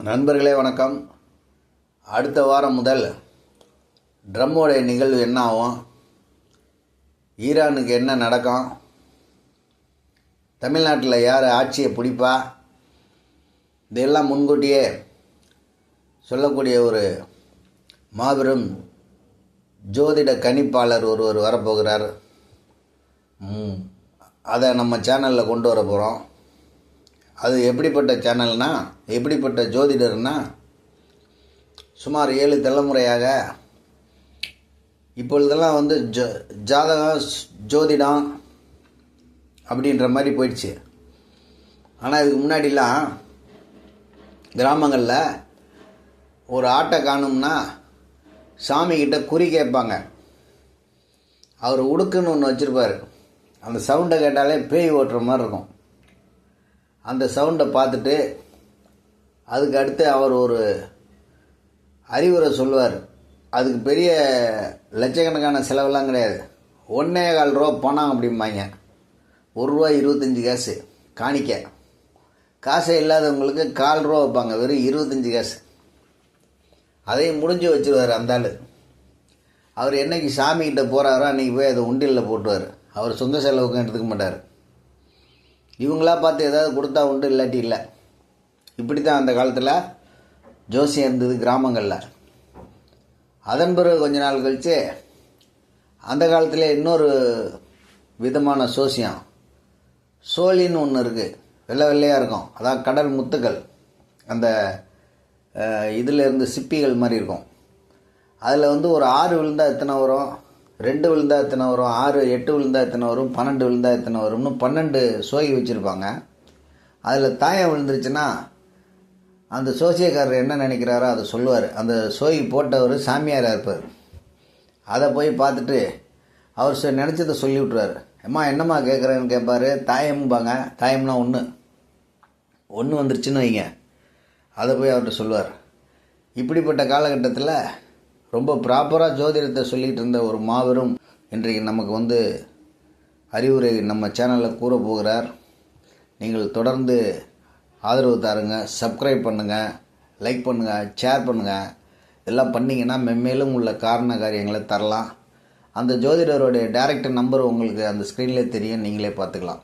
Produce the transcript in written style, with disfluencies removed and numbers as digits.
நண்பர்களே வணக்கம். அடுத்த வாரம் முதல் ட்ரம்மோடைய நிகழ்வு என்ன ஆகும், ஈரானுக்கு என்ன நடக்கும், தமிழ்நாட்டில் யார் ஆட்சியை பிடிப்பா, இதெல்லாம் முன்கூட்டியே சொல்லக்கூடிய ஒரு மாபெரும் ஜோதிட கணிப்பாளர் ஒருவர் வரப்போகிறார். அதை நம்ம சேனலில் கொண்டு வர போகிறோம். அது எப்படிப்பட்ட சேனல்னா, எப்படிப்பட்ட ஜோதிடர்னா, சுமார் 7 தலைமுறையாக இப்பொழுதெல்லாம் ஜாதகம் ஜோதிடம் அப்படின்ற மாதிரி போயிடுச்சு. ஆனால் இதுக்கு முன்னாடிலாம் கிராமங்களில் ஒரு ஆட்டை காணும்னா சாமிக்கிட்ட குறி கேட்பாங்க. அவர் உடுக்குன்னு ஒன்று வச்சுருப்பார். அந்த சவுண்டை கேட்டாலே பேய் ஓட்டுற மாதிரி இருக்கும். அந்த சவுண்டை பார்த்துட்டு அதுக்கு அடுத்து அவர் ஒரு அறிவுரை சொல்லுவார். அதுக்கு பெரிய லட்சக்கணக்கான செலவெல்லாம் கிடையாது. 1.25 ரூபா பணம் அப்படிம்பாங்க. ₹1.25 காணிக்க. காசே இல்லாதவங்களுக்கு 1/4 ரூபா வைப்பாங்க, வெறும் 25 காசு. அதையும் முடிஞ்சு வச்சுருவார் அந்த ஆள். அவர் என்னைக்கு சாமிக்கிட்ட போகிறாரோ அன்றைக்கி போய் அதை உண்டியலில் போட்டுவார். அவர் சொந்த செலவுக்கும் எடுத்துக்க மாட்டார். இவங்களா பார்த்து ஏதாவது கொடுத்தா உண்டு, இல்லாட்டி இல்லை. இப்படி தான் அந்த காலத்தில் ஜோசியம் இருந்தது கிராமங்களில். அதன் பிறகு கொஞ்ச நாள் கழித்து அந்த காலத்தில் இன்னொரு விதமான சோசியம், சோழின்னு ஒன்று இருக்குது. வெள்ளை வெள்ளையாக இருக்கும். அதான் கடல் முத்துக்கள். அந்த இதில் இருந்து சிப்பிகள் மாதிரி இருக்கும். அதில் ஒரு 6 விழுந்தால் எத்தனை வரும், 2 விழுந்தால் எத்தனை வரும், 6, 8 விழுந்தால் எத்தனை வரும், 12 விழுந்தால் எத்தனை வரும்னு 12 சோகி வச்சுருப்பாங்க. அதில் தாயம் விழுந்துருச்சுன்னா அந்த சோசியக்காரர் என்ன நினைக்கிறாரோ அதை சொல்லுவார். அந்த சோகி போட்டவர் சாமியாராக இருப்பார். அதை போய் பார்த்துட்டு அவர் நினச்சதை சொல்லி விட்ருவார். அம்மா என்னம்மா கேட்குறேன்னு கேட்பார். தாயம்பாங்க. தாயம்னா ஒன்று வந்துருச்சுன்னு வைங்க. அதை போய் அவர்கிட்ட சொல்லுவார். இப்படிப்பட்ட காலகட்டத்தில் ரொம்ப ப்ராப்பராக ஜோதிடத்தை சொல்லிகிட்டு இருந்த ஒரு மாபெரும் இன்றைக்கு நமக்கு அறிவுரை நம்ம சேனலில் கூற போகிறார். நீங்கள் தொடர்ந்து ஆதரவு தாருங்க, சப்ஸ்கிரைப் பண்ணுங்கள், லைக் பண்ணுங்கள், ஷேர் பண்ணுங்கள். இதெல்லாம் பண்ணிங்கன்னா மென்மேலும் உள்ள காரண காரியங்களை தரலாம். அந்த ஜோதிடருடைய டைரக்ட் நம்பர் உங்களுக்கு அந்த ஸ்க்ரீன்லேயே தெரியும், நீங்களே பார்த்துக்கலாம்.